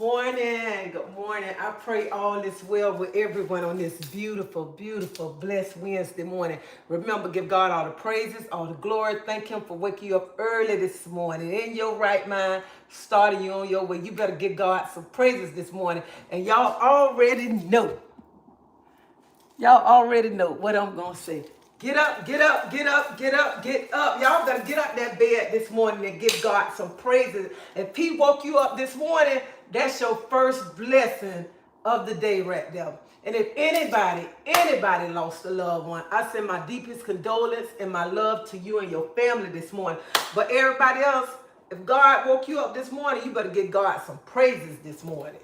morning. Good morning. I pray all is well with everyone on this beautiful, beautiful, blessed Wednesday morning. Remember, give God all the praises, all the glory. Thank Him for waking you up early this morning in your right mind, starting you on your way. You better give God some praises this morning. And y'all already know. Y'all already know what I'm going to say. Get up, get up, get up, get up, get up. Y'all better get out that bed this morning and give God some praises. If He woke you up this morning, that's your first blessing of the day right there. And if anybody lost a loved one, I send my deepest condolence and my love to you and your family this morning. But everybody else, if God woke you up this morning, you better give God some praises this morning.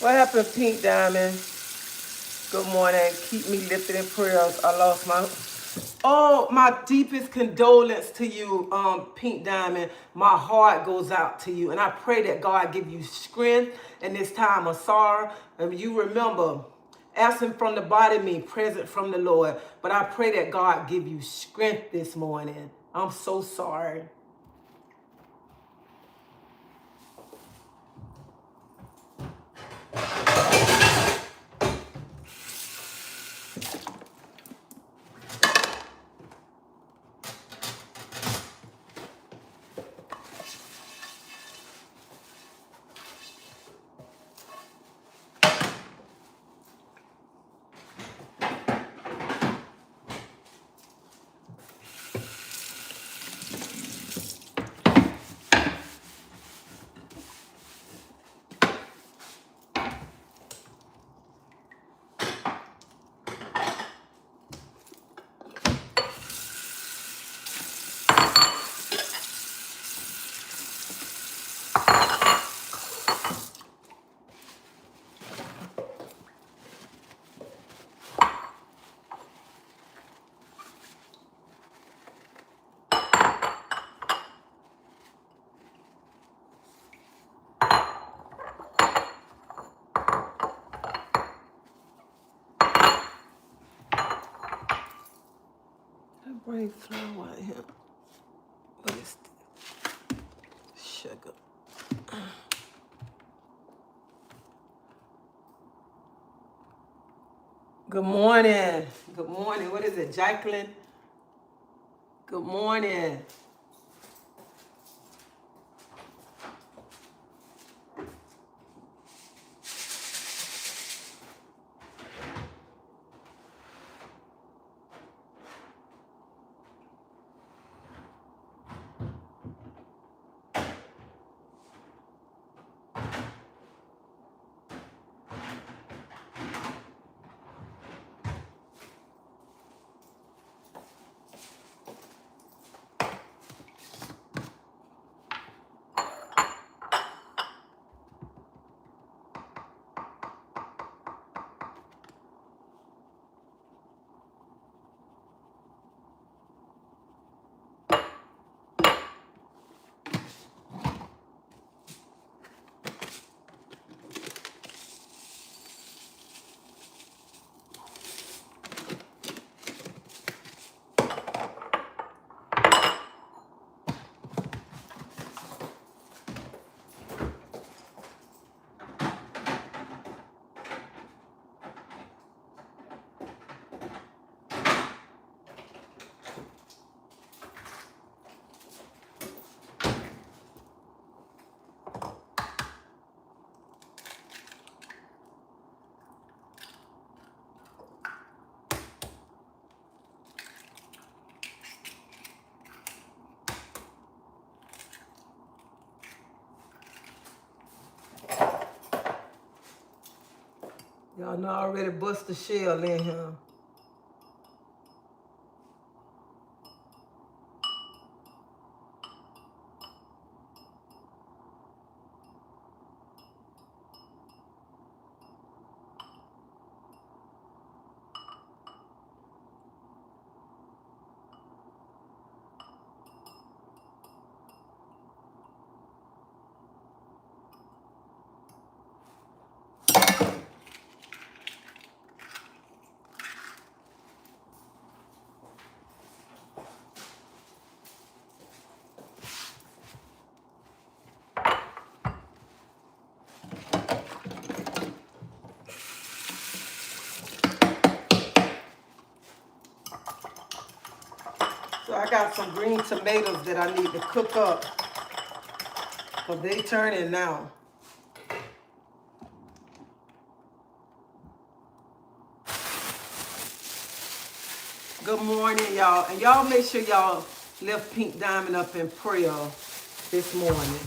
What happened, Pink Diamond? Good morning. Keep me lifted in prayers. I lost my deepest condolence to you, Pink Diamond. My heart goes out to you. And I pray that God give you strength in this time of sorrow. And you remember, absent from the body means present from the Lord. But I pray that God give you strength this morning. I'm so sorry. Bring flour out here. What is this? Sugar. Good morning. Good morning. What is it, Jacqueline? Good morning. Y'all know I already bust the shell in here. So I got some green tomatoes that I need to cook up, because they turning now. Good morning, y'all. And y'all make sure y'all lift Pink Diamond up in prayer this morning.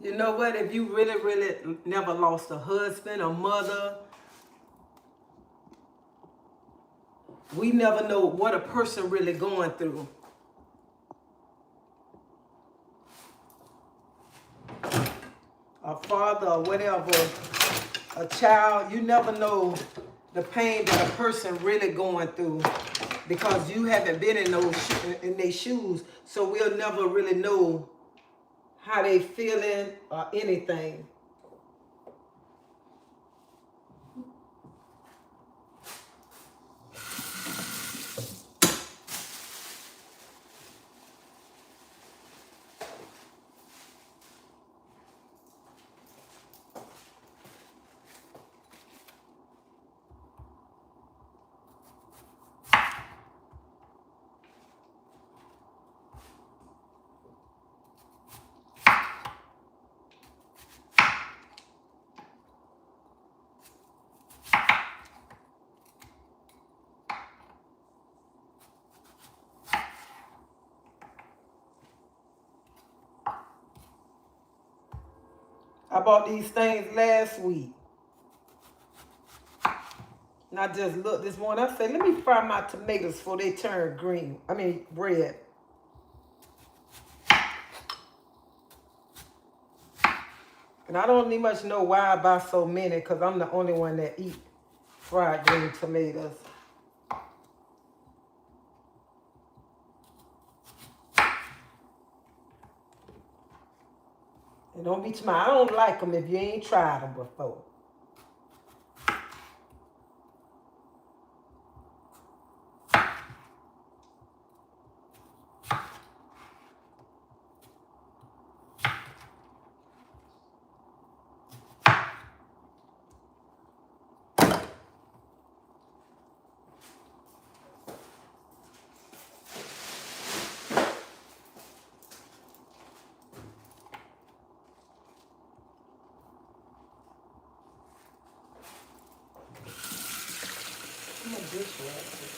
You know what? If you really, really never lost a husband, a mother, we never know what a person really going through. A father or whatever, a child, you never know the pain that a person really going through, because you haven't been in their shoes, so we'll never really know how they feeling or anything. I bought these things last week. And I just looked this morning. I said, let me fry my tomatoes before they turn green. I mean, red. And I don't need much know why I buy so many, because I'm the only one that eat fried green tomatoes. And don't be smart. I don't like them if you ain't tried them before. I'm a dishwasher.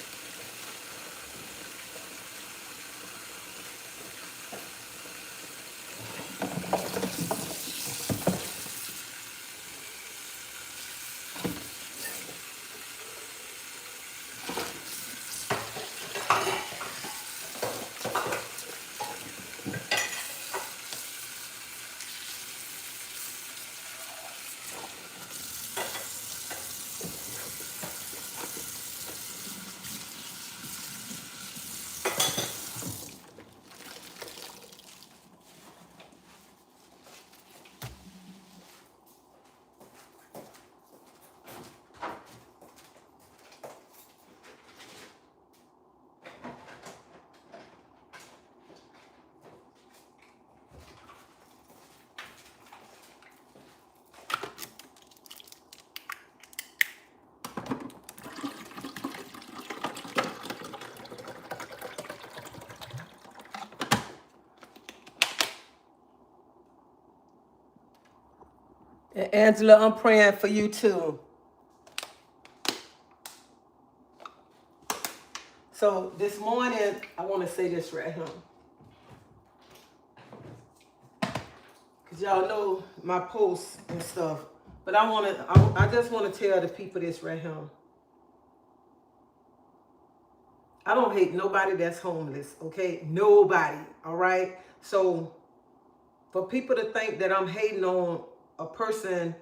And Angela, I'm praying for you too. So this morning, I want to say this right here. Because y'all know my posts and stuff. But I just want to tell the people this right here. I don't hate nobody that's homeless, okay? Nobody, all right? So for people to think that I'm hating on a person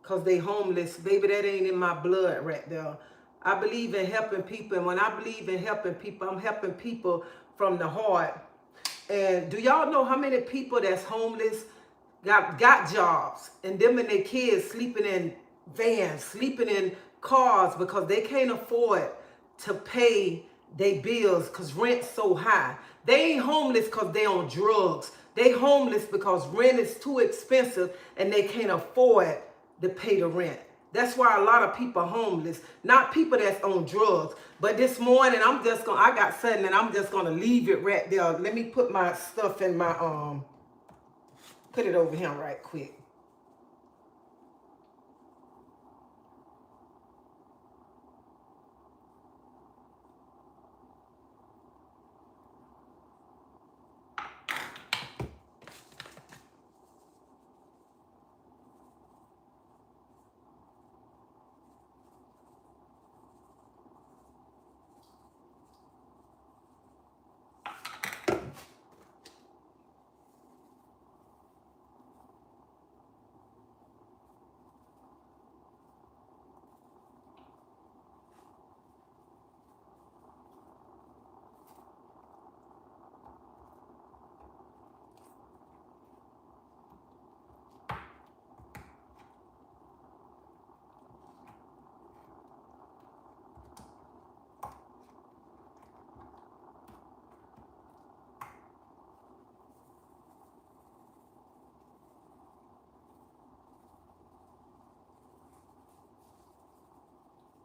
because they homeless, baby, that ain't in my blood right there. I believe in helping people, and when I believe in helping people, I'm helping people from the heart. And do y'all know how many people that's homeless got jobs, and them and their kids sleeping in vans, sleeping in cars because they can't afford to pay their bills because rent's so high. They ain't homeless because they on drugs. They homeless because rent is too expensive and they can't afford to pay the rent. That's why a lot of people are homeless, not people that's on drugs. But this morning, I got something and I'm just gonna leave it right there. Let me put my stuff in my, put it over here right quick.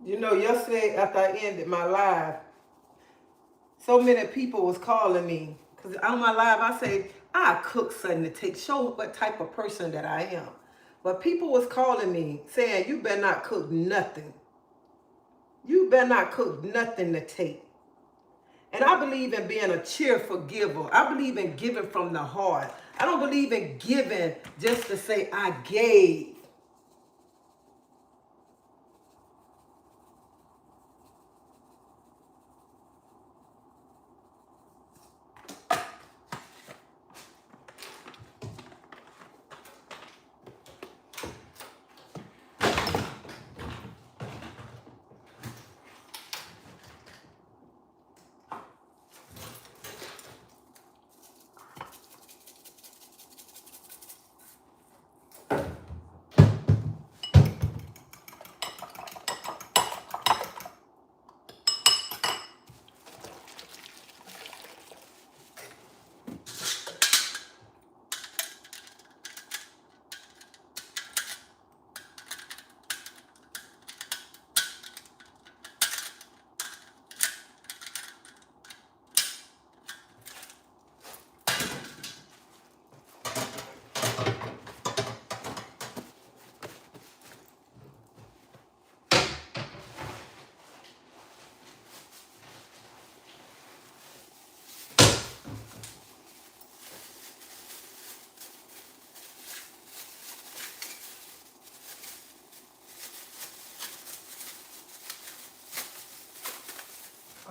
You know, yesterday after I ended my live, so many people was calling me. Because on my live, I say, I cook something to take, show what type of person that I am. But people was calling me saying, you better not cook nothing. You better not cook nothing to take. And I believe in being a cheerful giver. I believe in giving from the heart. I don't believe in giving just to say I gave.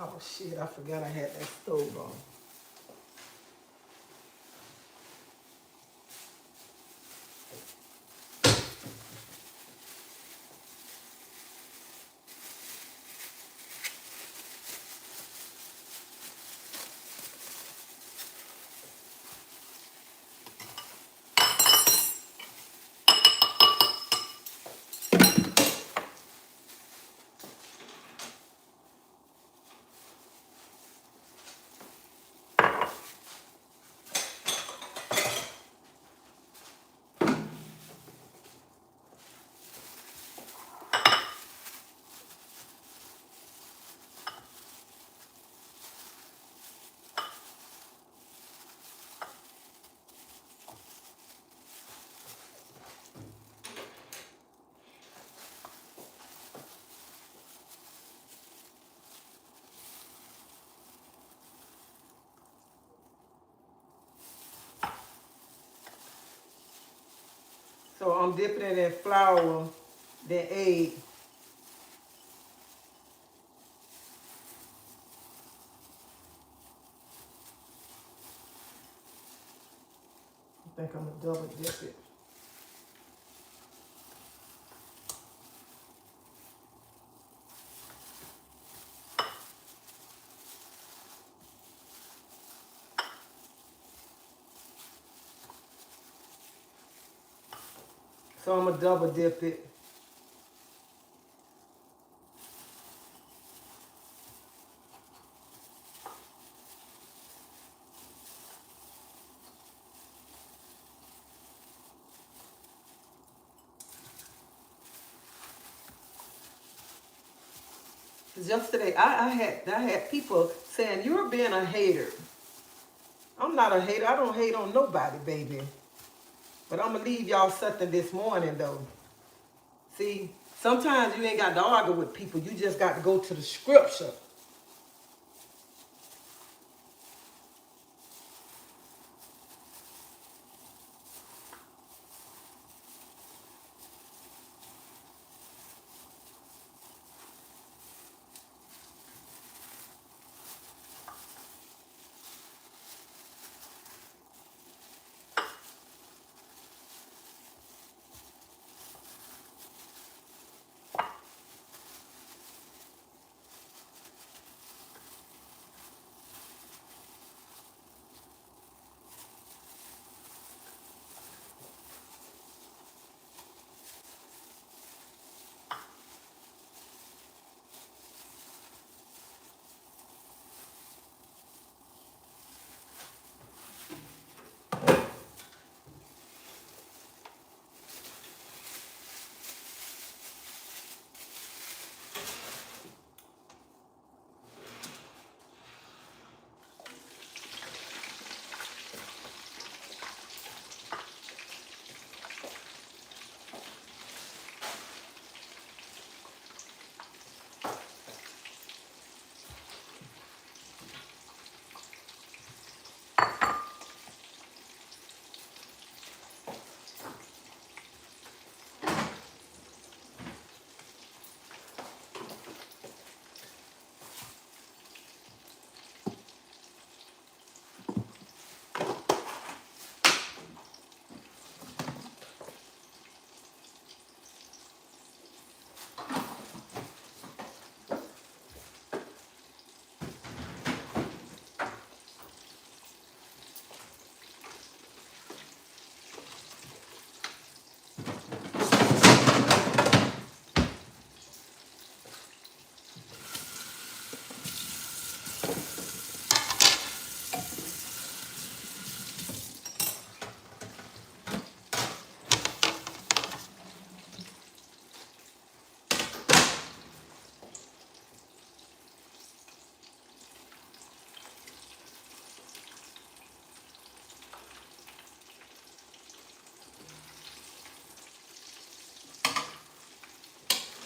Oh shit, I forgot I had that stove on. So I'm dipping it in flour, then egg. I think I'm gonna double dip it. So I'm gonna double dip it. Yesterday, I had people saying you're being a hater. I'm not a hater. I don't hate on nobody, baby. But I'm gonna leave y'all something this morning though. See, sometimes you ain't got to argue with people. You just got to go to the scripture.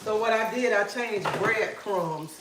So what I did, I changed breadcrumbs.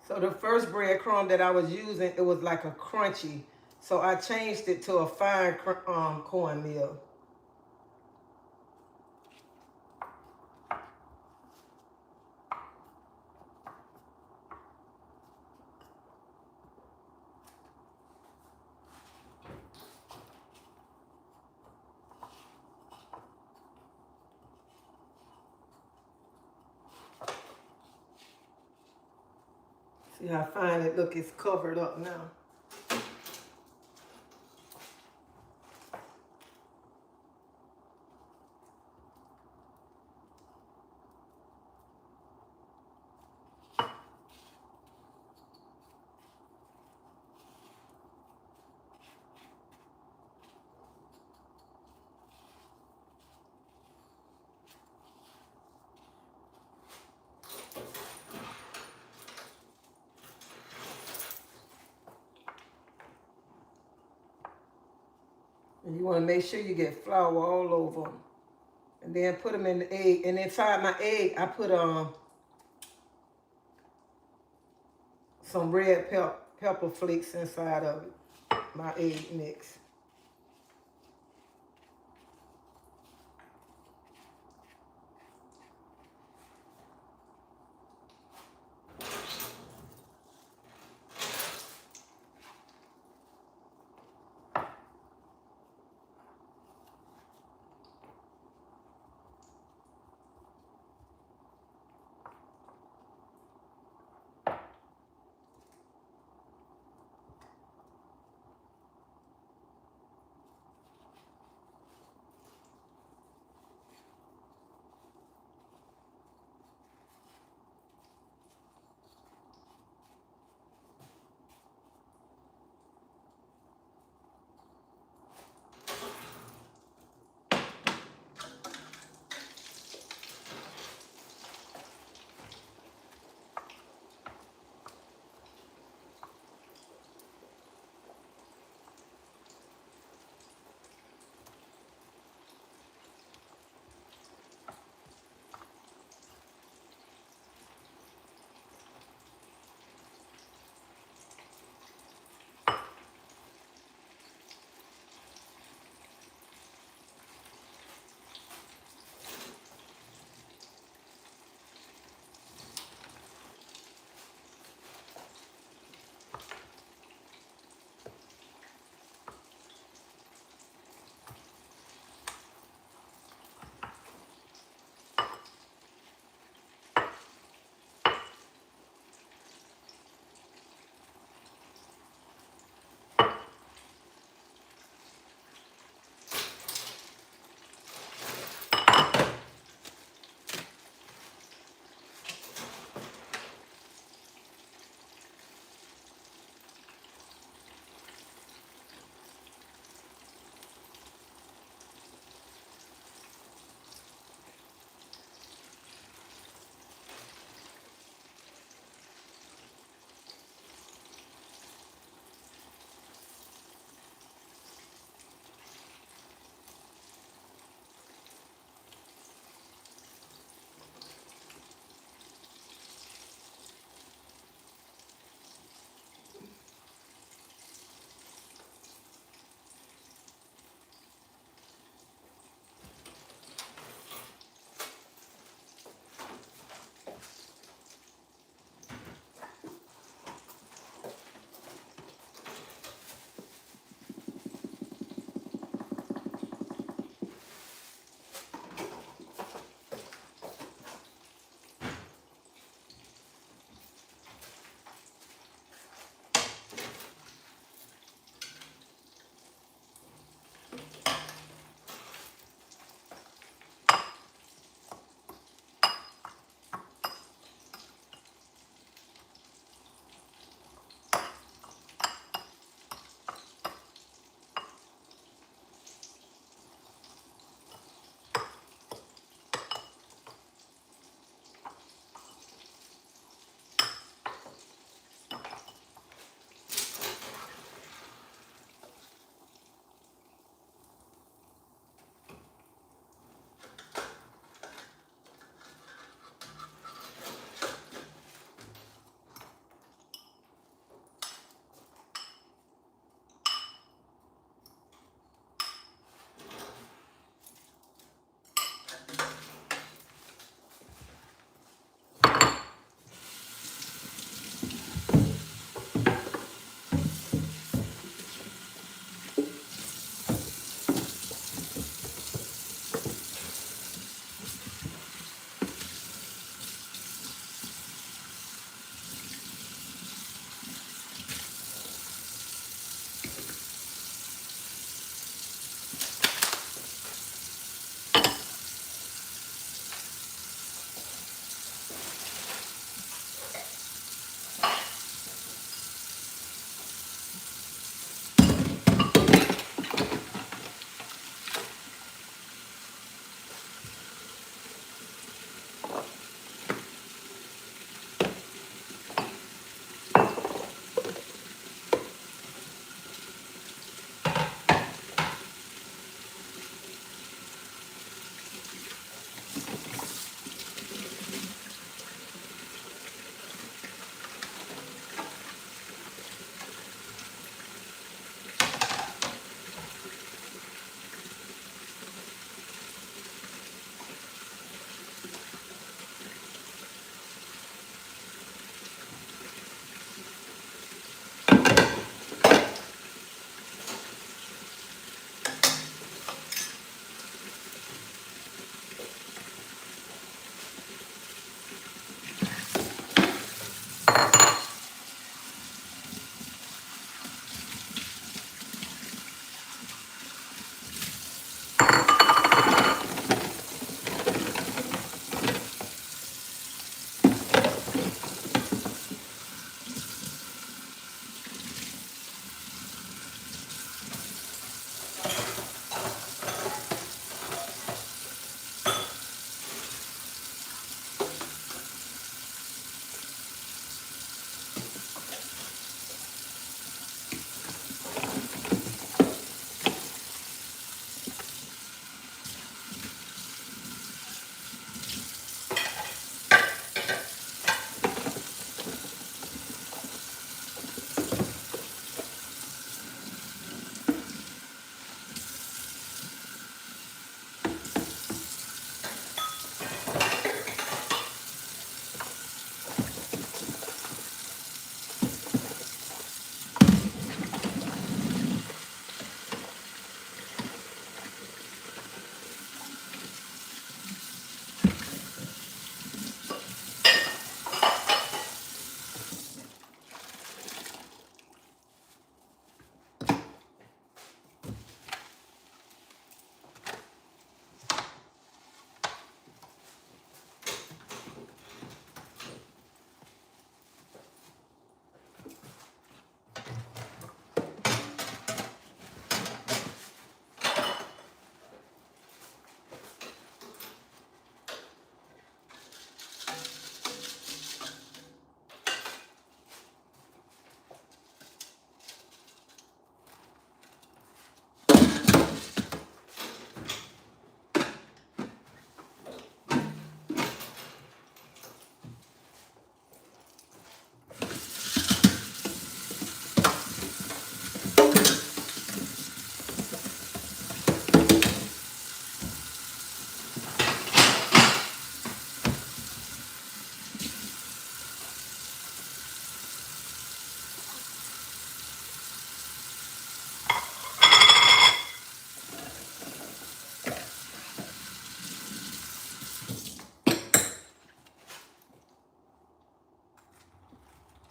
So the first breadcrumb that I was using, it was like a crunchy. So I changed it to a fine cornmeal. See how fine it look, it's covered up now. And you want to make sure you get flour all over them. And then put them in the egg. And inside my egg, I put some red pepper flakes inside of it. My egg mix.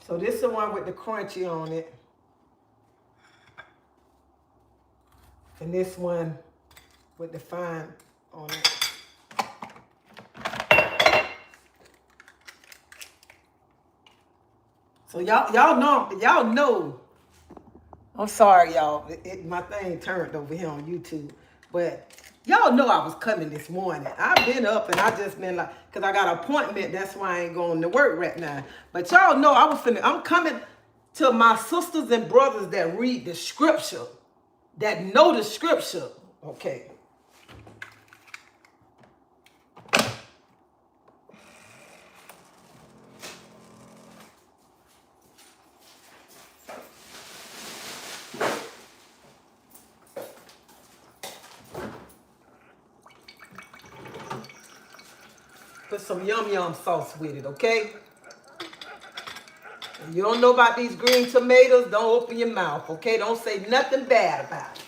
So this is the one with the crunchy on it. And this one with the fine on it. So y'all know. I'm sorry, y'all. My thing turned over here on YouTube. But y'all know I was coming this morning. I've been up and I just been like, because I got an appointment. That's why I ain't going to work right now. But y'all know I'm coming to my sisters and brothers that read the scripture, that know the scripture. Okay. Put some yum sauce with it, okay? If you don't know about these green tomatoes, don't open your mouth, okay? Don't say nothing bad about it.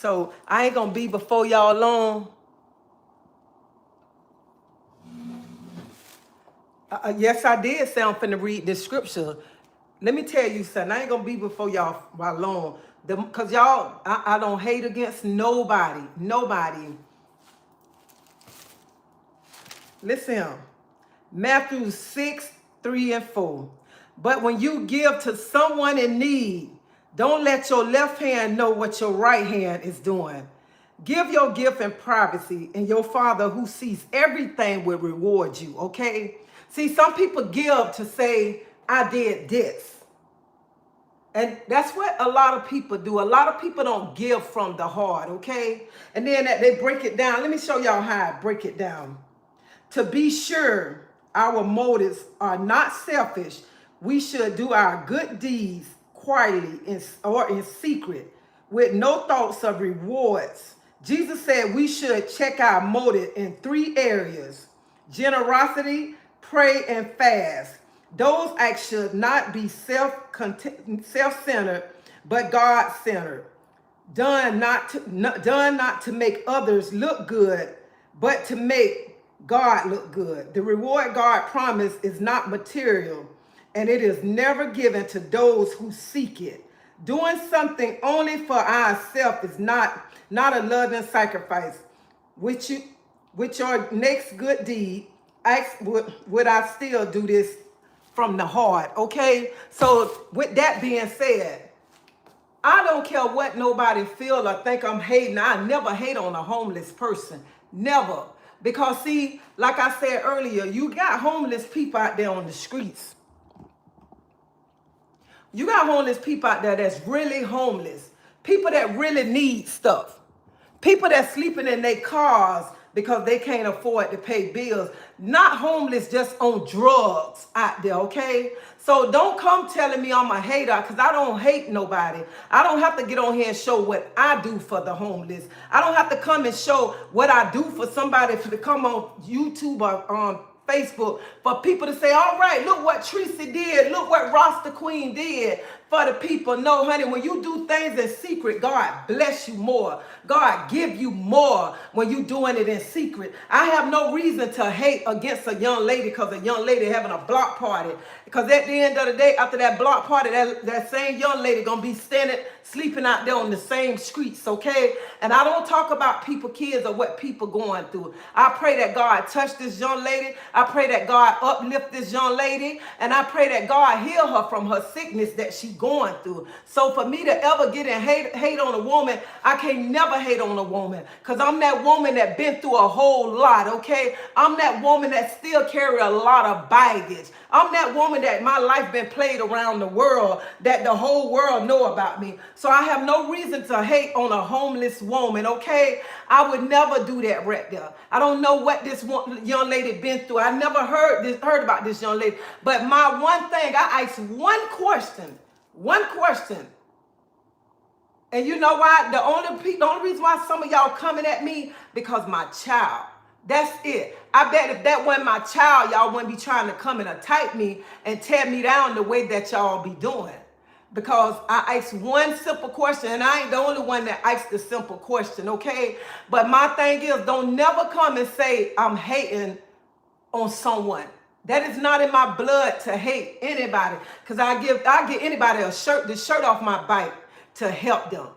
So I ain't gonna be before y'all long. Yes, I did say I'm finna read this scripture. Let me tell you something. I ain't gonna be before y'all by long. Cause y'all, I don't hate against nobody. Nobody. Listen. Matthew 6, 3 and 4. But when you give to someone in need, don't let your left hand know what your right hand is doing. Give your gift in privacy, and your Father who sees everything will reward you, okay? See, some people give to say, I did this. And that's what a lot of people do. A lot of people don't give from the heart, okay? And then they break it down. Let me show y'all how I break it down. To be sure our motives are not selfish, we should do our good deeds quietly or in secret with no thoughts of rewards. Jesus said we should check our motive in 3 areas: generosity, pray, and fast. Those acts should not be self-centered, but God-centered. Done not to make others look good, but to make God look good. The reward God promised is not material, and it is never given to those who seek it. Doing something only for ourselves is not a loving sacrifice. With your next good deed, ask, would I still do this from the heart? Okay, so with that being said, I don't care what nobody feel or think I'm hating. I never hate on a homeless person. Never. Because see, like I said earlier, you got homeless people out there on the streets. You got homeless people out there that's really homeless. People that really need stuff. People that sleeping in their cars because they can't afford to pay bills. Not homeless, just on drugs out there, okay? So don't come telling me I'm a hater, because I don't hate nobody. I don't have to get on here and show what I do for the homeless. I don't have to come and show what I do for somebody to come on YouTube or on Facebook for people to say, all right, look what Treasie did. Look what RASTA QUEEN did for the people. No, honey, when you do things in secret, God bless you more. God give you more when you doing it in secret. I have no reason to hate against a young lady because a young lady having a block party. Because at the end of the day, after that block party, that same young lady gonna be standing, sleeping out there on the same streets, okay? And I don't talk about people, kids, or what people going through. I pray that God touch this young lady. I pray that God uplift this young lady. And I pray that God heal her from her sickness that she going through. So for me to ever get in hate on a woman, I can't never hate on a woman. Because I'm that woman that been through a whole lot, okay? I'm that woman that still carry a lot of baggage. I'm that woman that my life been played around the world, that the whole world know about me. So I have no reason to hate on a homeless woman, okay? I would never do that right there. I don't know what this young lady been through. I never heard about this young lady. But my one thing, I asked one question. And you know why? The only reason why some of y'all coming at me, because my child. That's it. I bet if that wasn't my child, y'all wouldn't be trying to come and attack me and tear me down the way that y'all be doing. Because I asked one simple question, and I ain't the only one that asked the simple question, okay? But my thing is, don't never come and say I'm hating on someone. That is not in my blood to hate anybody. Because I give anybody the shirt off my back to help them.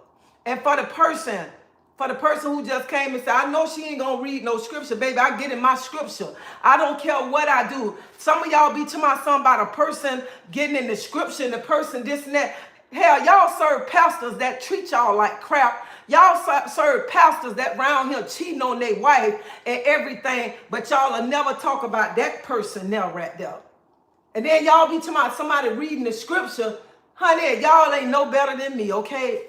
And for the person who just came and said, I know she ain't gonna read no scripture, baby, I get in my scripture. I don't care what I do. Some of y'all be talking about something about a person getting in the scripture and the person this and that. Hell, y'all serve pastors that treat y'all like crap. Y'all serve pastors that round here cheating on their wife and everything, but y'all will never talk about that person now right there. And then y'all be talking about somebody reading the scripture. Honey, y'all ain't no better than me, okay?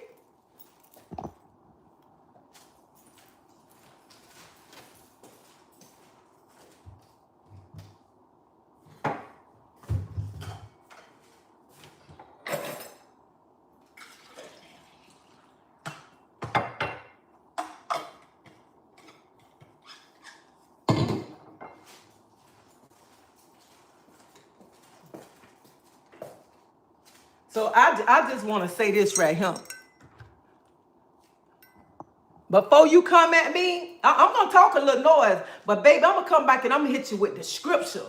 So I just want to say this right here. Before you come at me, I'm going to talk a little noise. But baby, I'm going to come back and I'm going to hit you with the scripture.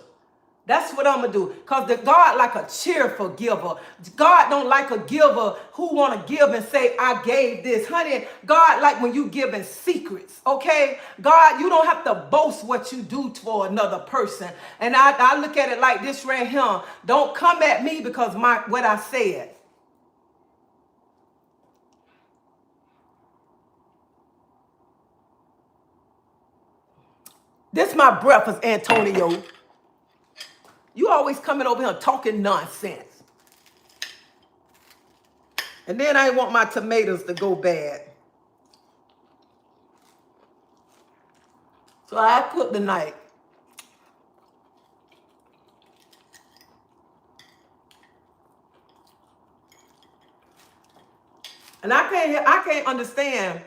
That's what I'm going to do. Because God like a cheerful giver. God don't like a giver who want to give and say, I gave this. Honey, God like when you give in secrets, okay? God, you don't have to boast what you do for another person. And I look at it like this right here. Don't come at me because what I said. This my breakfast, Antonio. You always coming over here talking nonsense. And then I want my tomatoes to go bad. So I cook tonight. And I can't understand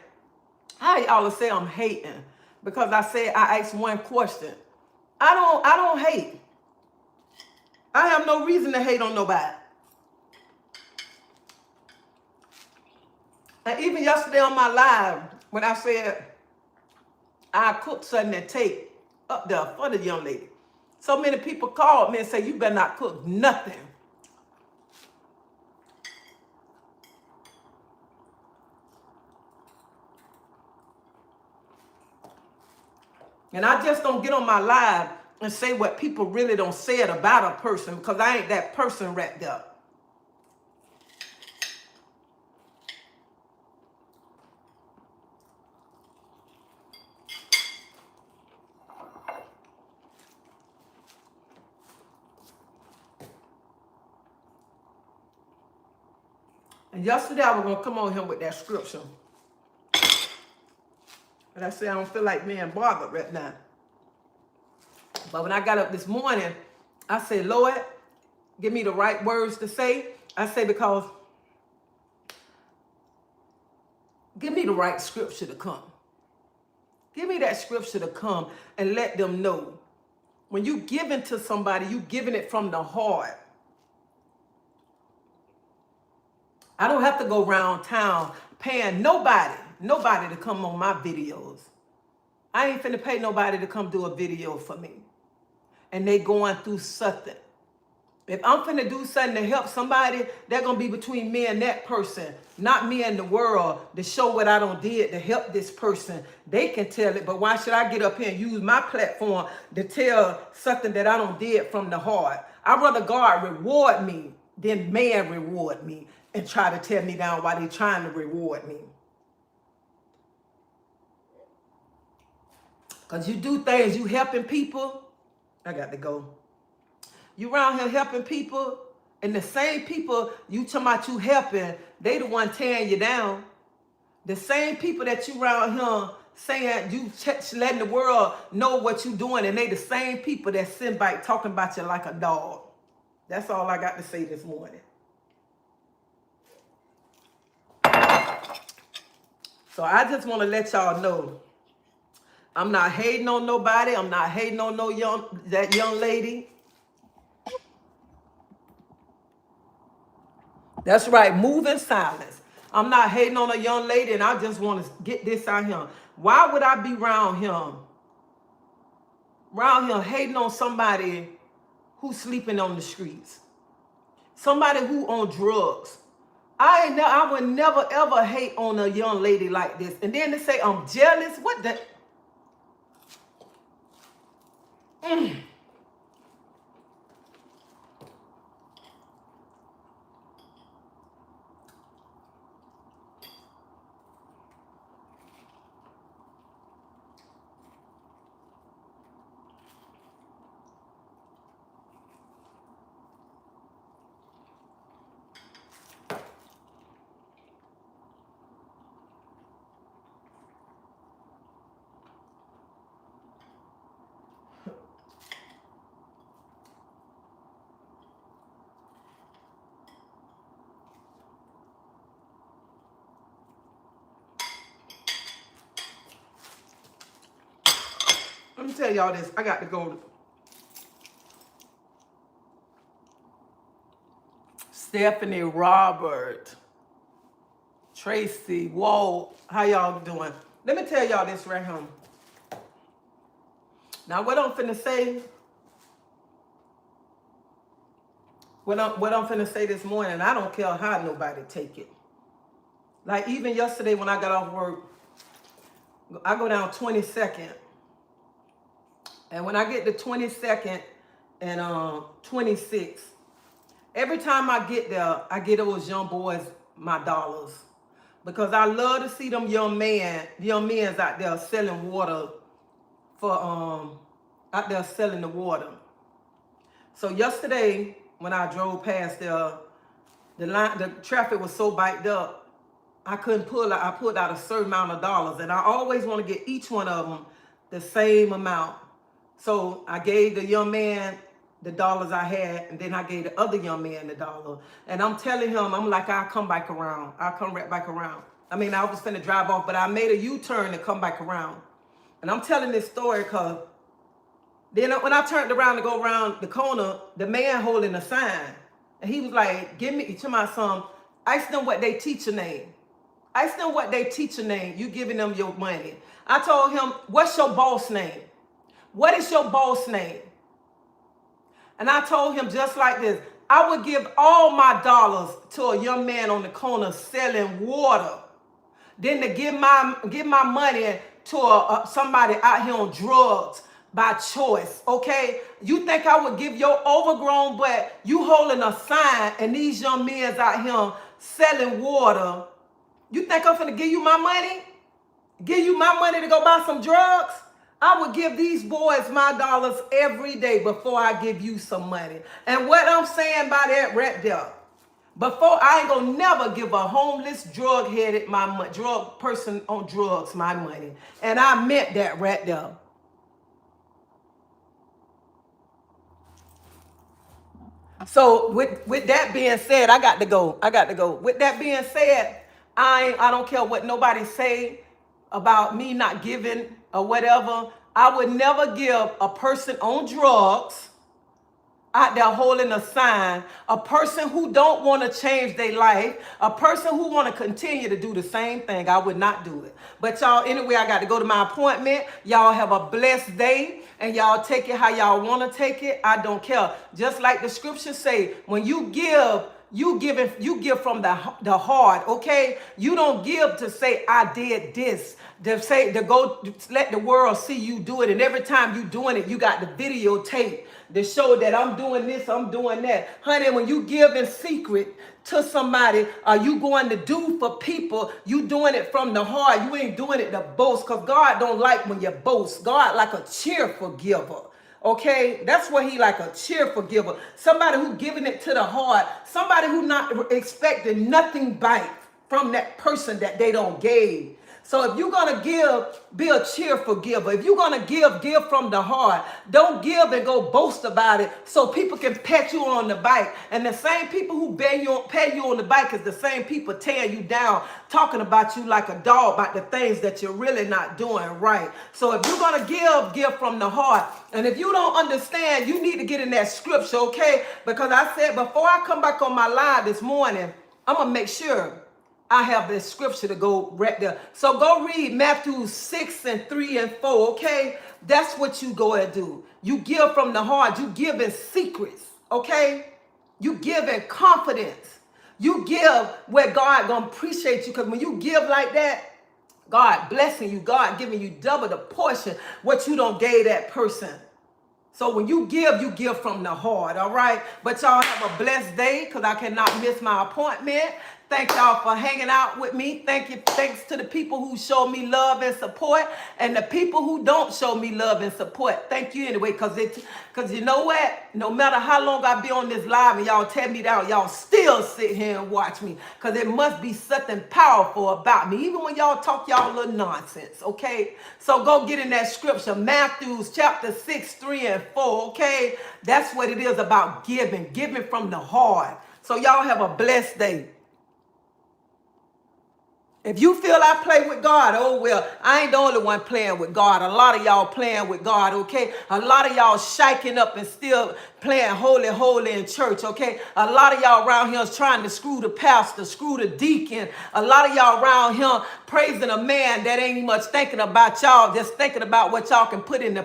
how y'all say I'm hating because I asked one question. I don't hate. I have no reason to hate on nobody. And even yesterday on my live, when I said I cooked something and take up there for the young lady, so many people called me and said, you better not cook nothing. And I just don't get on my live and say what people really don't say it about a person because I ain't that person wrapped up. And yesterday I was going to come on here with that scripture. But I said I don't feel like being bothered right now. But when I got up this morning, I said, Lord, give me the right words to say. I say because give me the right scripture to come. Give me that scripture to come and let them know. When you giving to somebody, you giving it from the heart. I don't have to go around town paying nobody to come on my videos. I ain't finna pay nobody to come do a video for me. And they going through something. If I'm finna do something to help somebody, they're gonna be between me and that person, not me and the world to show what I done did to help this person. They can tell it, but why should I get up here and use my platform to tell something that I done did from the heart? I'd rather God reward me than man reward me and try to tear me down while they trying to reward me. Because you do things, you helping people. I got to go. You around here helping people, and the same people you talking about you helping, they the one tearing you down. The same people that you around here saying you letting the world know what you doing, and they the same people that sitting back talking about you like a dog. That's all I got to say this morning. So I just want to let y'all know, I'm not hating on nobody. I'm not hating on that young lady. That's right, move in silence. I'm not hating on a young lady, and I just want to get this out here. Why would I be around him hating on somebody who's sleeping on the streets? Somebody who on drugs. I would never ever hate on a young lady like this. And then they say I'm jealous. What the? Let me tell y'all this. I got to go. Stephanie, Robert, Tracy, Walt, how y'all doing? Let me tell y'all this right here. Now, what I'm finna say, what I'm finna say this morning, I don't care how nobody take it. Like even yesterday when I got off work, I go down 22nd. And when I get to 22nd and 26th, every time I get there, I get those young boys my dollars. Because I love to see them young men's out there selling water out there selling the water. So yesterday, when I drove past there, The traffic was so backed up, I couldn't pull out. I pulled out a certain amount of dollars, and I always want to get each one of them the same amount. So I gave the young man the dollars I had, and then I gave the other young man the dollar. And I'm telling him, I'm like, I'll come back around. I'll come right back around. I mean, I was finna drive off, but I made a U-turn to come back around. And I'm telling this story because then when I turned around to go around the corner, the man holding a sign. And he was like, give me, to my son, ask them what they teacher name. Ask them what they teacher name. You giving them your money. I told him, what's your boss name? What is your boss name? And I told him just like this, I would give all my dollars to a young man on the corner selling water than to give my money to somebody out here on drugs by choice, okay? You think I would give your overgrown butt, you holding a sign, and these young men out here selling water, you think I'm finna give you my money? Give you my money to go buy some drugs? I would give these boys my dollars every day before I give you some money. And what I'm saying by that right there, before I ain't gonna never give a homeless, drug-headed, drug person on drugs my money. And I meant that right there. So with that being said, I got to go. With that being said, I don't care what nobody say about me not giving or whatever. I would never give a person on drugs out there holding a sign, a person who don't want to change their life, a person who want to continue to do the same thing. I would not do it. But y'all, anyway, I got to go to my appointment. Y'all have a blessed day, and y'all take it how y'all want to take it. I don't care. Just like the scriptures say, when you give, you give from the heart, okay? You don't give to say I did this, to go let the world see you do it, and every time you doing it, you got the videotape to show that I'm doing this, I'm doing that. Honey, when you give in secret to somebody, are you going to do for people? You doing it from the heart. You ain't doing it to boast, because God don't like when you boast. God like a cheerful giver. Okay, that's what he like, a cheerful giver. Somebody who giving it to the heart. Somebody who not expecting nothing back from that person that they don't give. So if you're going to give, be a cheerful giver. If you're going to give from the heart. Don't give and go boast about it so people can pat you on the back. And the same people who pat you on the back is the same people tearing you down, talking about you like a dog about the things that you're really not doing right. So if you're going to give from the heart. And if you don't understand, you need to get in that scripture, okay? Because I said before I come back on my live this morning, I'm going to make sure I have this scripture to go right there. So go read Matthew 6:3-4, okay? That's what you go and do. You give from the heart. You give in secrets, okay? You give in confidence. You give where God gonna appreciate you, because when you give like that, God blessing you, God giving you double the portion what you don't gave that person. So when you give from the heart, all right? But y'all have a blessed day, because I cannot miss my appointment. Thank y'all for hanging out with me. Thanks to the people who show me love and support, and the people who don't show me love and support. Thank you anyway, because you know what? No matter how long I be on this live and y'all tear me down, y'all still sit here and watch me, because it must be something powerful about me, even when y'all talk y'all little nonsense, okay? So go get in that scripture, Matthew chapter 6:3-4, okay? That's what it is about giving from the heart. So y'all have a blessed day. If you feel I play with God, oh well, I ain't the only one playing with God. A lot of y'all playing with God, okay? A lot of y'all shaking up and still playing holy in church, okay? A lot of y'all around here is trying to screw the pastor, screw the deacon. A lot of y'all around here praising a man that ain't much thinking about y'all, just thinking about what y'all can put in the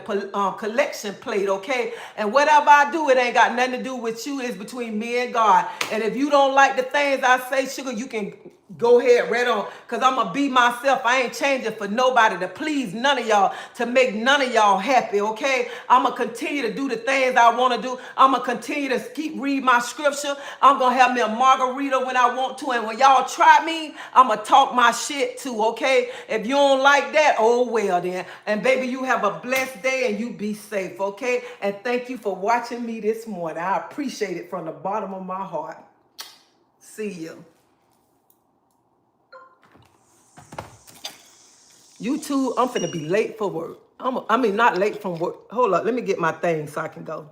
collection plate, okay? And whatever I do, it ain't got nothing to do with you. It's between me and God. And if you don't like the things I say, sugar, you can go ahead right on, because I'm going to be myself. I ain't changing for nobody to please none of y'all, to make none of y'all happy, okay? I'm going to continue to do the things I want to do. I'm going to continue to keep read my scripture. I'm going to have me a margarita when I want to, and when y'all try me, I'm going to talk my shit too, okay? If you don't like that, oh well then. And baby, you have a blessed day and you be safe, okay? And thank you for watching me this morning. I appreciate it from the bottom of my heart. See you. You too. I'm finna be late for work. I mean, not late from work. Hold up. Let me get my thing so I can go.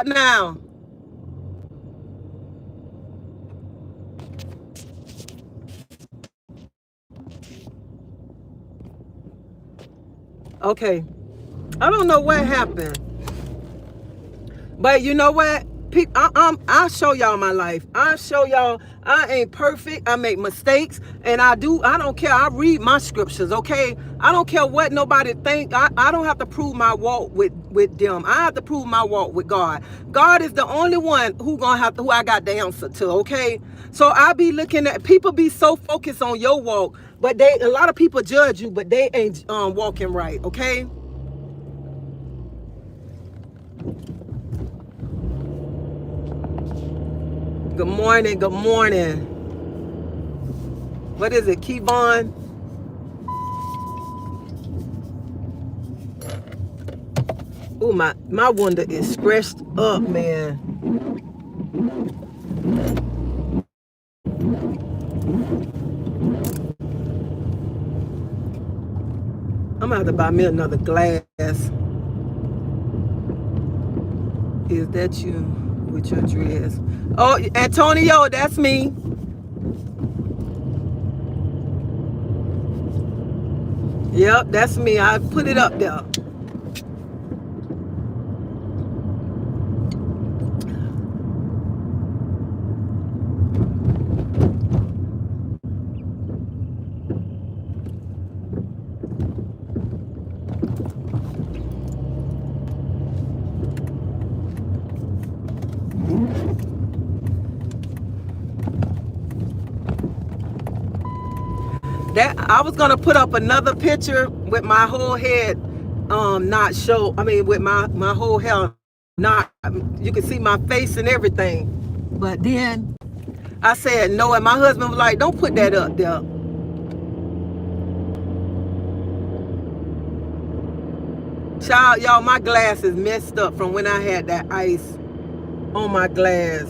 Now. Okay. I don't know what happened. But you know what? I'll show y'all my life. I'll show y'all I ain't perfect. I make mistakes. And I don't care. I read my scriptures, okay? I don't care what nobody think. I don't have to prove my walk with them. I have to prove my walk with God. God is the only one who I got the answer to, okay? So I be looking at people be so focused on your walk, but a lot of people judge you, but they ain't walking right, okay? Good morning, good morning. What is it, Kevon? Oh, my window is scratched up, man. I'm gonna have to buy me another glass. Is that you with your dress? Oh, Antonio, that's me. Yep, that's me. I put it up there. That I was gonna put up another picture with my whole head not show. I mean with my whole hair not, you can see my face and everything. But then I said no, and my husband was like, don't put that up there. Child, y'all, my glass is messed up from when I had that ice on my glass.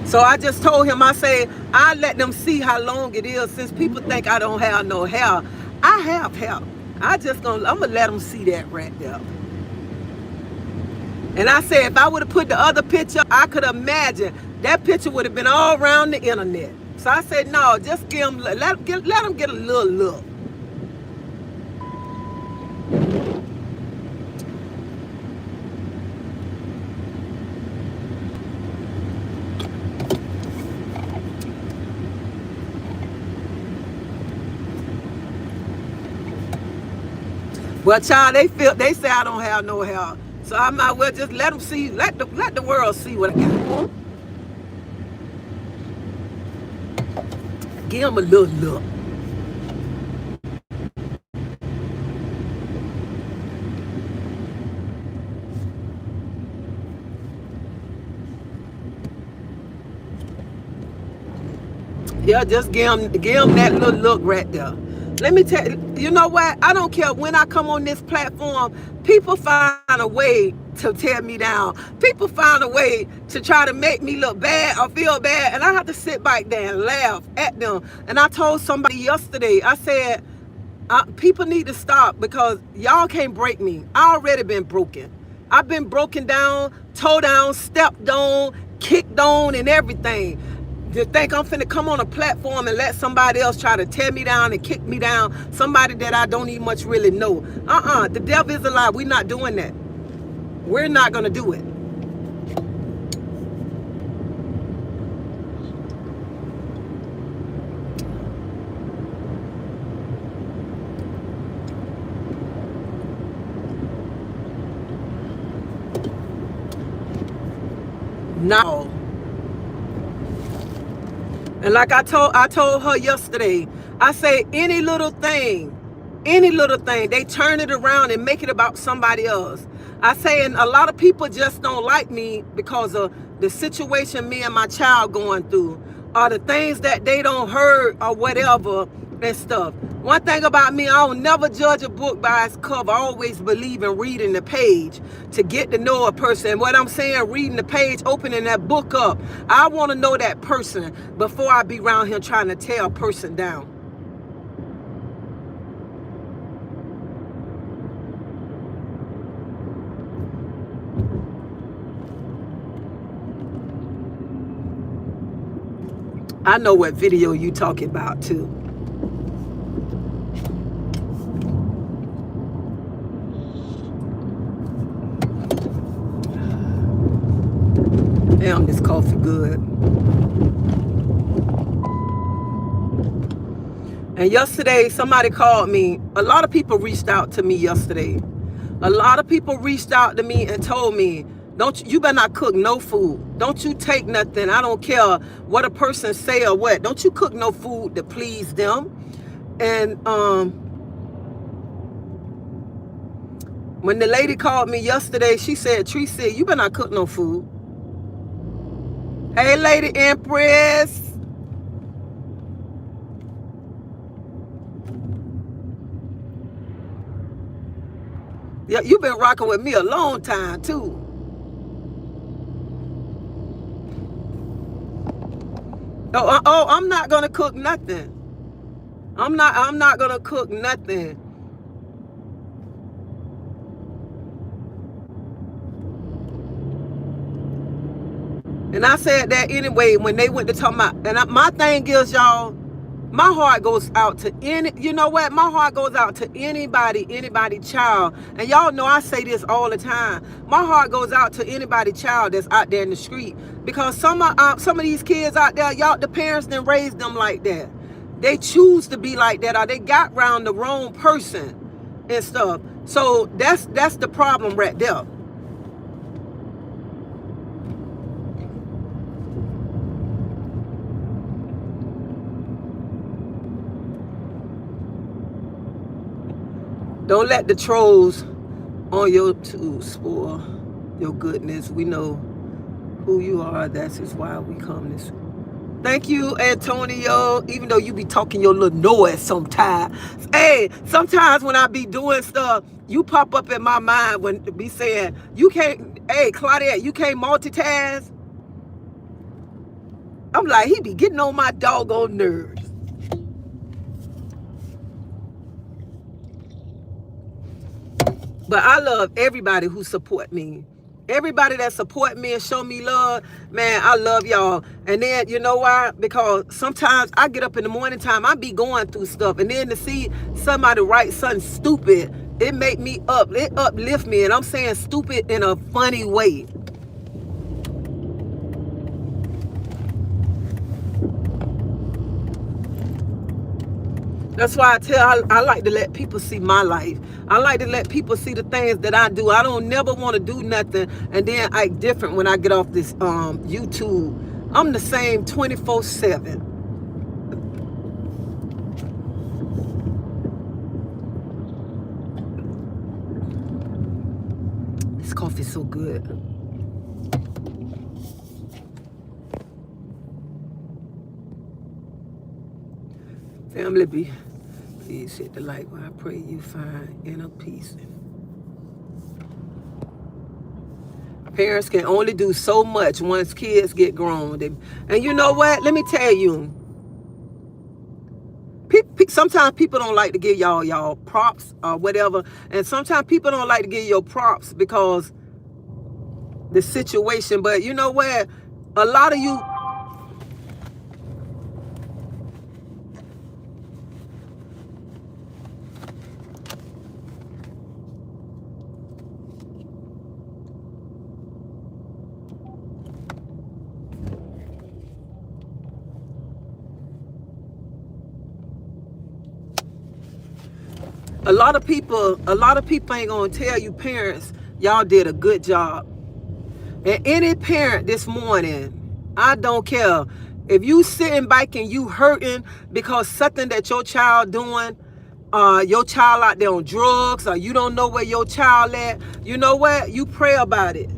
So I just told him, I say, I let them see how long it is, since people think I don't have no hair. I have hair. I'm gonna let them see that right there. And I said, if I would have put the other picture, I could imagine that picture would have been all around the internet. So I said, no, just give them, let them get a little look. Well, child, they say I don't have no hair, so I might well just let them see, let the world see what I got. Give them a little look. Yeah, just give them that little look right there. Let me tell you, you know what? I don't care when I come on this platform, people find a way to tear me down. People find a way to try to make me look bad or feel bad, and I have to sit back there and laugh at them. And I told somebody yesterday, I said, people need to stop, because y'all can't break me. I already been broken. I've been broken down, towed down, stepped on, kicked on, and everything. To think I'm finna come on a platform and let somebody else try to tear me down and kick me down, somebody that I don't even much really know. The devil is a lie. We're not doing that. We're not gonna do it. No. And like I told her yesterday, I say any little thing, they turn it around and make it about somebody else. I say, and a lot of people just don't like me because of the situation me and my child going through, or the things that they don't heard or whatever and stuff. One thing about me, I don't never judge a book by its cover. I always believe in reading the page to get to know a person. What I'm saying, reading the page, opening that book up. I want to know that person before I be around here trying to tear a person down. I know what video you talking about too. Damn, this coffee good. And yesterday, somebody called me. A lot of people reached out to me yesterday. A lot of people reached out to me and told me, you better not cook no food. Don't you take nothing. I don't care what a person say or what. Don't you cook no food to please them. And when the lady called me yesterday, she said, treasie, you better not cook no food. Hey, Lady Empress. Yeah, you've been rocking with me a long time too. Oh, I'm not gonna cook nothing. I'm not gonna cook nothing. And I said that anyway when they went to talk about, and my thing is, y'all, My heart goes out to any, you know what? My heart goes out to anybody child. And y'all know I say this all the time. My heart goes out to anybody child that's out there in the street. Because some of these kids out there, y'all, the parents didn't raise them like that. They choose to be like that, or they got around the wrong person and stuff. So that's the problem right there. Don't let the trolls on your tube spoil your goodness. We know who you are. That's just why we come this. Thank you, Antonio. Even though you be talking your little noise sometimes. Hey, sometimes when I be doing stuff, you pop up in my mind when be saying, you can't, hey, Claudette, you can't multitask. I'm like, he be getting on my doggone nerves. But I love everybody who support me. Everybody that support me and show me love, man, I love y'all. And then, you know why? Because sometimes I get up in the morning time, I be going through stuff. And then to see somebody write something stupid, it make me it uplift me. And I'm saying stupid in a funny way. That's why I like to let people see my life. I like to let people see the things that I do. I don't never want to do nothing and then act different when I get off this YouTube. I'm the same 24/7. This coffee's so good. Family, please hit the like. I pray you find inner peace. Parents can only do so much once kids get grown. And you know what? Let me tell you. Sometimes people don't like to give y'all props or whatever. And sometimes people don't like to give you props because the situation. But you know what? A lot of you... A lot of people ain't gonna tell you parents, y'all did a good job. And any parent this morning, I don't care. If you sitting back and you hurting because something that your child doing, your child out there on drugs, or you don't know where your child at, you know what? You pray about it.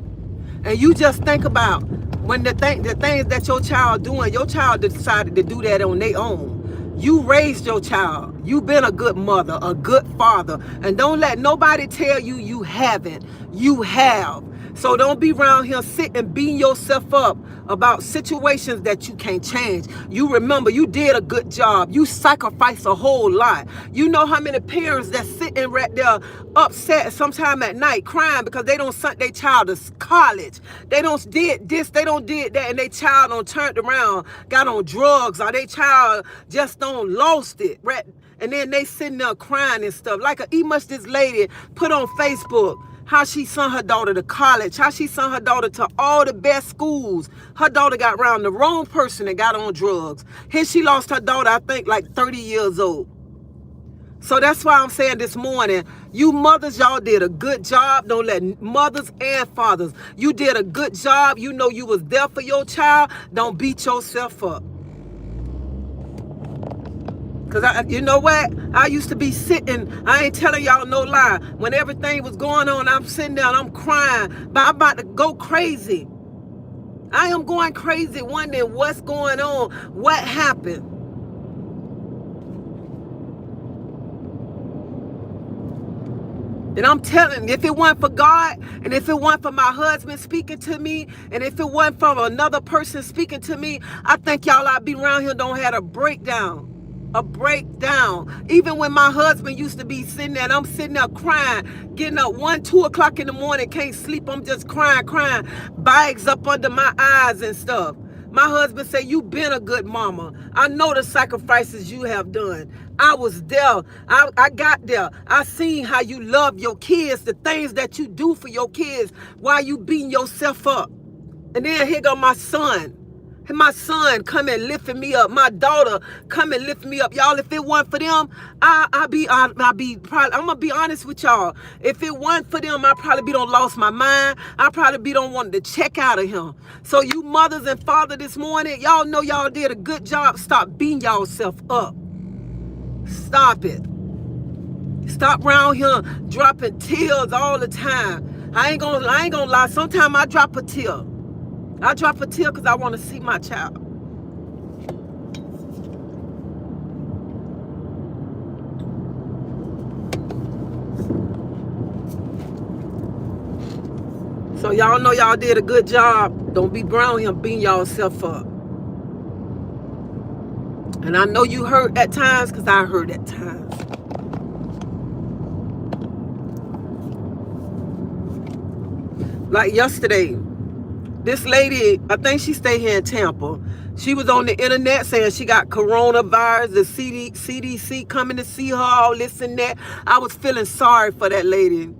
And you just think about when the things that your child doing, your child decided to do that on their own. You raised your child. You've been a good mother, a good father. And don't let nobody tell you you haven't. You have. So don't be around here sitting beating yourself up about situations that you can't change. You remember you did a good job. You sacrificed a whole lot. You know how many parents that sitting right there upset sometime at night crying because they don't send their child to college. They don't did this, they don't did that, and their child don't turned around, got on drugs, or their child just don't lost it, right? And then they sitting there crying and stuff. Like this lady put on Facebook how she sent her daughter to college, how she sent her daughter to all the best schools. Her daughter got around the wrong person and got on drugs. Here she lost her daughter, I think, like 30 years old. So that's why I'm saying this morning, you mothers, y'all did a good job. Don't let mothers and fathers, you did a good job. You know you was there for your child. Don't beat yourself up. Because you know what? I used to be sitting, I ain't telling y'all no lie. When everything was going on, I'm sitting there and I'm crying. But I'm about to go crazy. I am going crazy wondering what's going on. What happened? And I'm telling you, if it weren't for God, and if it weren't for my husband speaking to me, and if it wasn't from another person speaking to me, I think y'all I'd be around here don't have a breakdown. A breakdown. Even when my husband used to be sitting there and I'm sitting there crying, getting up 1, 2 o'clock in the morning, can't sleep, I'm just crying. Bags up under my eyes and stuff. My husband say, you been a good mama. I know the sacrifices you have done. I was there. I got there. I seen how you love your kids, the things that you do for your kids while you beating yourself up. And then here go my son. And my son come and lifting me up. My daughter come and lift me up. Y'all, if it wasn't for them, I'm gonna be honest with y'all. If it wasn't for them, I probably be done lost my mind. I probably be done wanted to check out of him. So you mothers and fathers this morning, y'all know y'all did a good job. Stop beating yourself up. Stop it. Stop around here dropping tears all the time. I ain't gonna lie. Sometimes I drop a tear. I drop a tear because I want to see my child. So y'all know y'all did a good job. Don't be around here beating yourself up. And I know you hurt at times because I hurt at times. Like yesterday, this lady, I think she stay here in Tampa. She was on the internet saying she got coronavirus, the CDC coming to see her, all this and that. I was feeling sorry for that lady.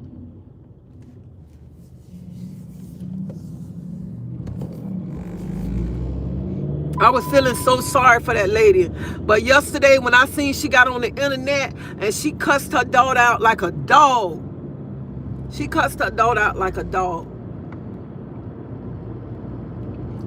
I was feeling so sorry for that lady. But yesterday when I seen she got on the internet and she cussed her daughter out like a dog. She cussed her daughter out like a dog.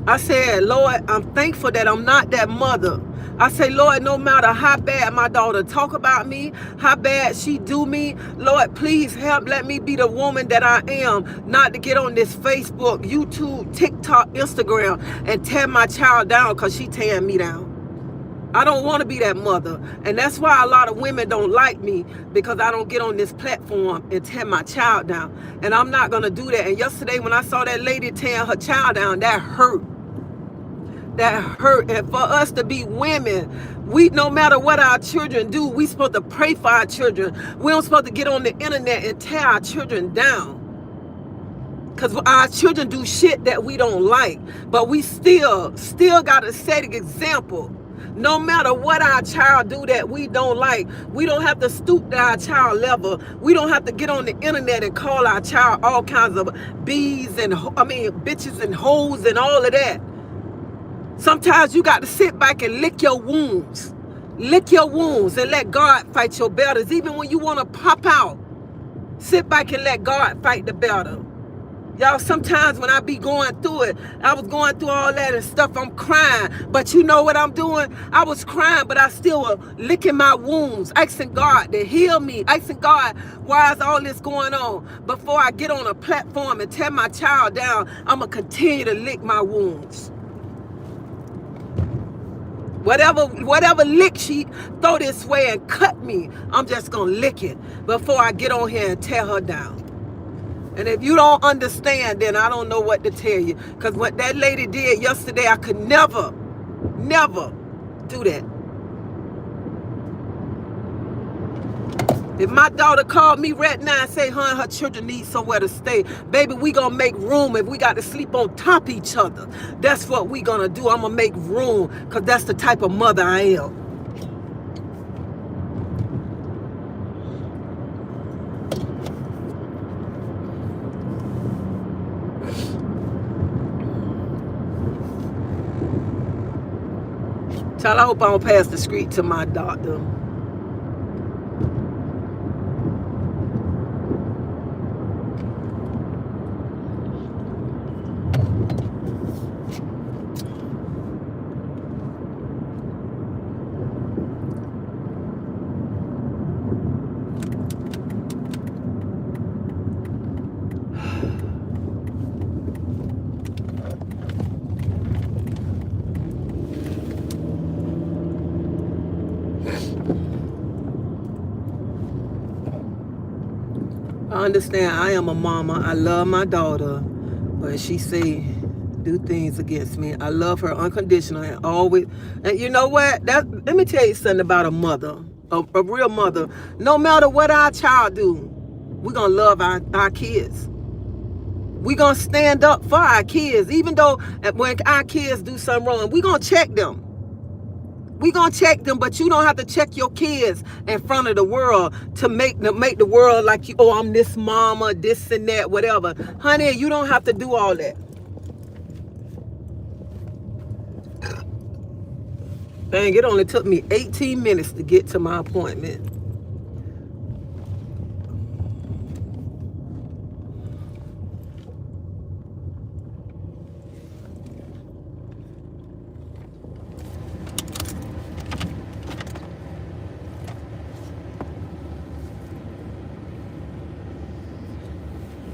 I said, Lord, I'm thankful that I'm not that mother. I say, Lord, no matter how bad my daughter talk about me, how bad she do me, Lord, please help. Let me be the woman that I am, not to get on this Facebook, YouTube, TikTok, Instagram, and tear my child down because she tearing me down. I don't want to be that mother. And that's why a lot of women don't like me, because I don't get on this platform and tear my child down. And I'm not going to do that. And yesterday when I saw that lady tearing her child down, that hurt. That hurt. And for us to be women, we, no matter what our children do, we supposed to pray for our children. We don't supposed to get on the internet and tear our children down. Because our children do shit that we don't like. But we still got to set an example. No matter what our child do that we don't like, we don't have to stoop to our child level. We don't have to get on the internet and call our child all kinds of bees and, bitches and hoes and all of that. Sometimes you got to sit back and lick your wounds. Lick your wounds and let God fight your battles. Even when you want to pop out, sit back and let God fight the battle. Y'all, sometimes when I be going through it, I was going through all that and stuff, I'm crying. But you know what I'm doing? I was crying, but I still was licking my wounds, asking God to heal me, asking God, why is all this going on? Before I get on a platform and tear my child down, I'm going to continue to lick my wounds. Whatever lick she throw this way and cut me, I'm just going to lick it before I get on here and tear her down. And if you don't understand, then I don't know what to tell you. Because what that lady did yesterday, I could never do that. If my daughter called me right now and say, hun, her children need somewhere to stay, baby, we gonna make room. If we got to sleep on top of each other, that's what we gonna do. I'm gonna make room, because that's the type of mother I am. Child, I hope I don't pass the street to my doctor. I understand I am a mama. I love my daughter, but she say do things against me. I love her unconditionally and always. And you know what? Let me tell you something about a mother, a real mother. No matter what our child do, we're gonna love our kids. We gonna stand up for our kids, even though when our kids do something wrong, we gonna check them. We gonna check them, but you don't have to check your kids in front of the world to make the world like you. Oh, I'm this mama, this and that, whatever. Honey, you don't have to do all that. Dang, it only took me 18 minutes to get to my appointment.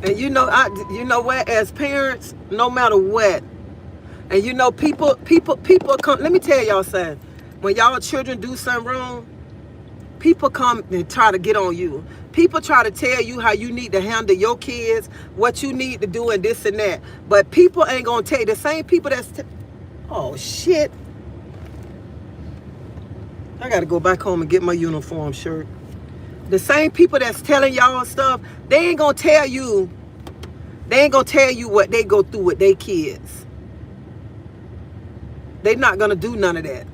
And you know what? As parents, no matter what, and people come. Let me tell y'all something. When y'all children do something wrong, people come and try to get on you. People try to tell you how you need to handle your kids, what you need to do, and this and that. But people ain't gonna tell you. The same people oh shit! I gotta go back home and get my uniform shirt. The same people that's telling y'all stuff, they ain't gonna tell you. They ain't gonna tell you what they go through with their kids. They not gonna do none of that.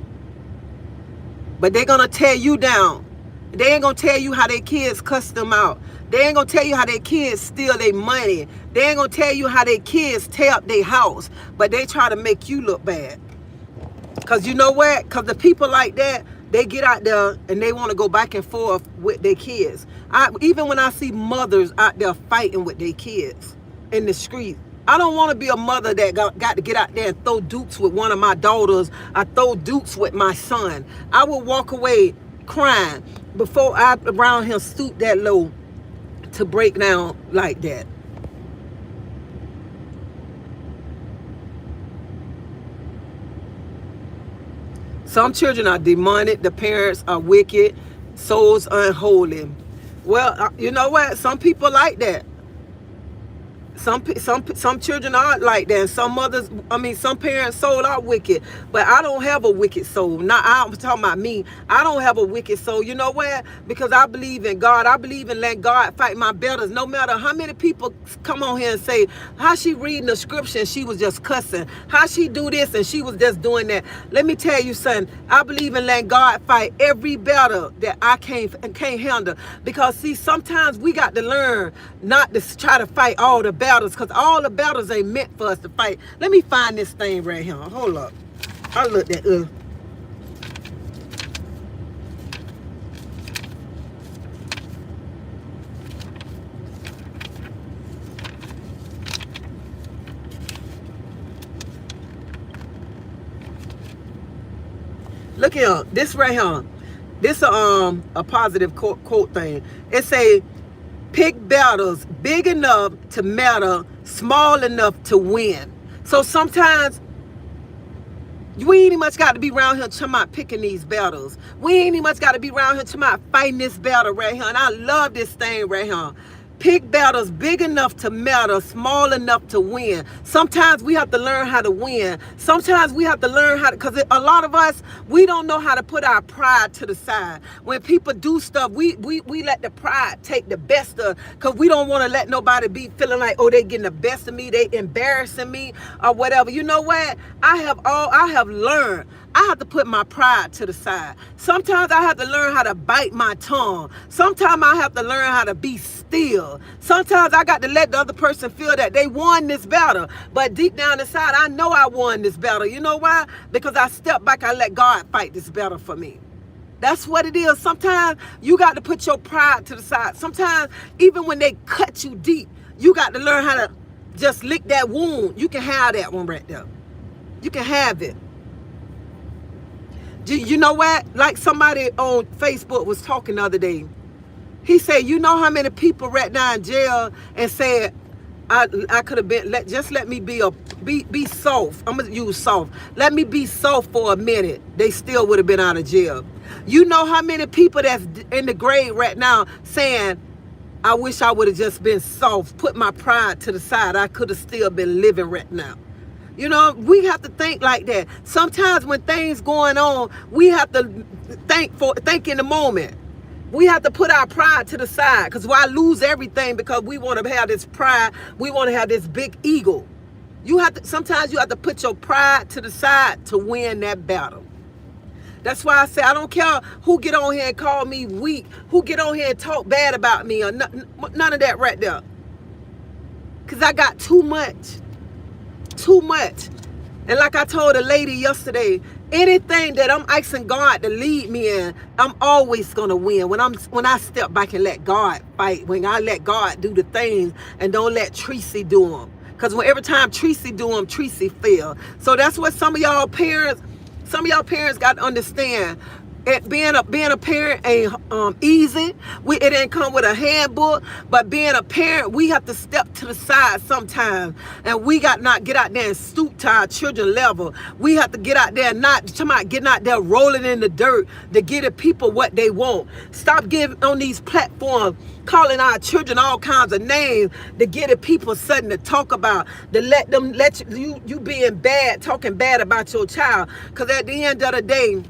But they gonna tear you down. They ain't gonna tell you how their kids cuss them out. They ain't gonna tell you how their kids steal their money. They ain't gonna tell you how their kids tear up their house. But they try to make you look bad. Cause you know what? Cause the people like that, they get out there and they want to go back and forth with their kids. Even when I see mothers out there fighting with their kids in the street, I don't want to be a mother that got to get out there and throw dukes with one of my daughters. I throw dukes with my son. I will walk away crying before I around him stoop that low to break down like that. Some children are demonic. The parents are wicked. Souls unholy. Well, you know what? Some people like that. Some children are like that. Some parents' soul are wicked. But I don't have a wicked soul. I'm talking about me. I don't have a wicked soul. You know what? Because I believe in God. I believe in letting God fight my battles. No matter how many people come on here and say, how she reading the scripture and she was just cussing. How she do this and she was just doing that. Let me tell you something. I believe in letting God fight every battle that I can't handle. Because see, sometimes we got to learn not to try to fight all the battles, because all the battles ain't meant for us to fight. Let me find this thing right here. Hold up. I looked at look here. This right here. This a positive quote thing. It say, pick battles big enough to matter, small enough to win. So sometimes we ain't even much got to be around here talking about picking these battles. We ain't even much got to be around here talking about fighting this battle right here. And I love this thing right here. Pick battles big enough to matter, small enough to win. Sometimes we have to learn how to win. Sometimes we have to learn how to, because a lot of us, we don't know how to put our pride to the side. When people do stuff, we let the pride take the best of, because we don't want to let nobody be feeling like, oh, they getting the best of me, they embarrassing me or whatever. You know what? I have learned. I have to put my pride to the side. Sometimes I have to learn how to bite my tongue. Sometimes I have to learn how to be still. Sometimes I got to let the other person feel that they won this battle. But deep down inside, I know I won this battle. You know why? Because I stepped back, I let God fight this battle for me. That's what it is. Sometimes you got to put your pride to the side. Sometimes even when they cut you deep, you got to learn how to just lick that wound. You can have that one right there. You can have it. You know what? Like somebody on Facebook was talking the other day. He said, you know how many people right now in jail and said, I could have been, just let me be soft. I'm going to use soft. Let me be soft for a minute. They still would have been out of jail. You know how many people that's in the grave right now saying, I wish I would have just been soft, put my pride to the side. I could have still been living right now. You know, we have to think like that. Sometimes when things going on, we have to think in the moment. We have to put our pride to the side, because why lose everything because we want to have this pride, we want to have this big ego. Sometimes you have to put your pride to the side to win that battle. That's why I say I don't care who get on here and call me weak, who get on here and talk bad about me, or none of that right there. Because I got too much. Too much. And like I told a lady yesterday, anything that I'm asking God to lead me in, I'm always gonna win. When I step back and let God fight, when I let God do the things and don't let Treasie do them. Because every time Treasie do them, Treasie fail. So that's what some of y'all parents got to understand. Being a parent ain't easy. It didn't come with a handbook, but being a parent, we have to step to the side sometimes, and we got not get out there and stoop to our children level. We have to get out there and not getting out there rolling in the dirt to get the people what they want. Stop giving on these platforms, calling our children all kinds of names to get the people something to talk about, to let you being bad, talking bad about your child. Because at the end of the day,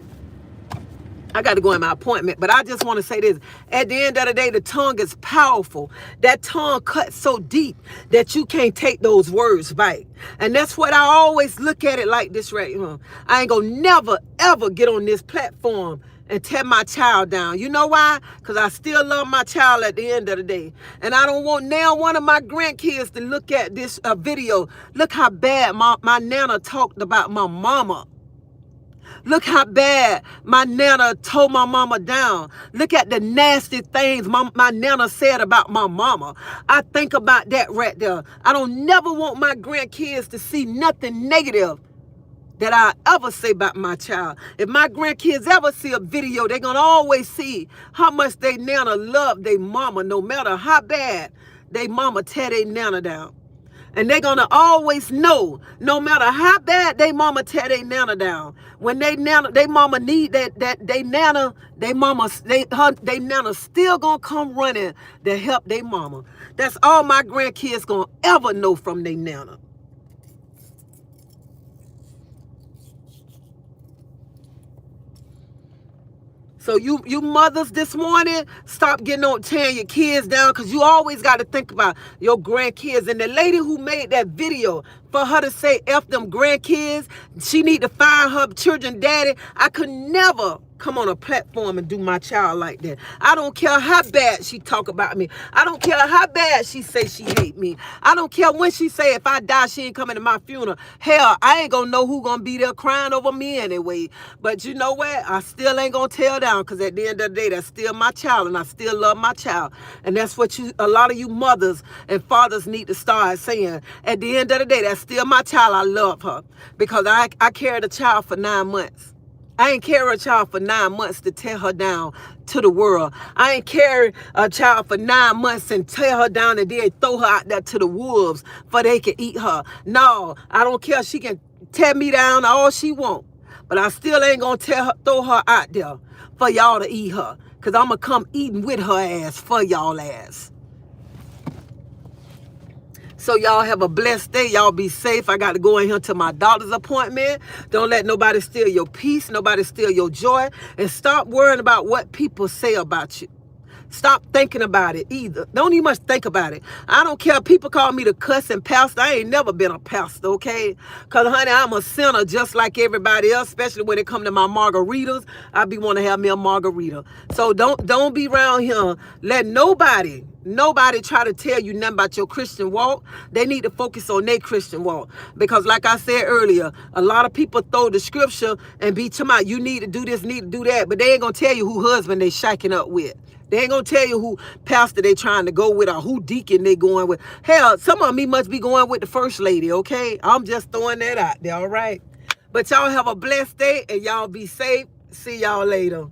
I got to go in my appointment, but I just want to say this. At the end of the day, the tongue is powerful. That tongue cuts so deep that you can't take those words back. And that's what I always look at it like this right here. I ain't going to never, ever get on this platform and tear my child down. You know why? Because I still love my child at the end of the day. And I don't want now one of my grandkids to look at this video. Look how bad my Nana talked about my mama. Look how bad my Nana tore my mama down. Look at the nasty things my Nana said about my mama. I think about that right there. I don't never want my grandkids to see nothing negative that I ever say about my child. If my grandkids ever see a video, they're going to always see how much they Nana love their mama, no matter how bad they mama tear their Nana down. And they're going to always know, no matter how bad they mama tear their Nana down, when they mama need they Nana still going to come running to help their mama. That's all my grandkids going to ever know from their Nana. So you mothers this morning, stop tearing your kids down, because you always got to think about your grandkids. And the lady who made that video, for her to say F them grandkids, she need to find her children daddy. I could never come on a platform and do my child like that. I don't care how bad she talk about me. I don't care how bad she say she hate me. I don't care when she say if I die, she ain't coming to my funeral. Hell, I ain't gonna know who gonna be there crying over me anyway. But you know what? I still ain't gonna tear down, because at the end of the day, that's still my child, and I still love my child. And that's what a lot of you mothers and fathers need to start saying. At the end of the day, that's still my child. I love her, because I carried a child for 9 months. I ain't carry a child for 9 months to tear her down to the world. I ain't carry a child for 9 months and tear her down and then throw her out there to the wolves for they can eat her. No, I don't care. She can tear me down all she want, but I still ain't gonna throw her out there for y'all to eat her, because I'm gonna come eating with her ass for y'all ass. So y'all have a blessed day. Y'all be safe. I got to go in here to my doctor's appointment. Don't let nobody steal your peace. Nobody steal your joy. And stop worrying about what people say about you. Stop thinking about it either. Don't even much think about it. I don't care. People call me the cussing pastor. I ain't never been a pastor, okay? Because, honey, I'm a sinner just like everybody else, especially when it come to my margaritas. I be want to have me a margarita. So don't be around here. Let nobody try to tell you nothing about your Christian walk. They need to focus on their Christian walk. Because like I said earlier, a lot of people throw the scripture and be talking about you need to do this, need to do that. But they ain't going to tell you who husband they shaking up with. They ain't going to tell you who pastor they trying to go with or who deacon they going with. Hell, some of me must be going with the first lady, okay? I'm just throwing that out there, all right? But y'all have a blessed day and y'all be safe. See y'all later.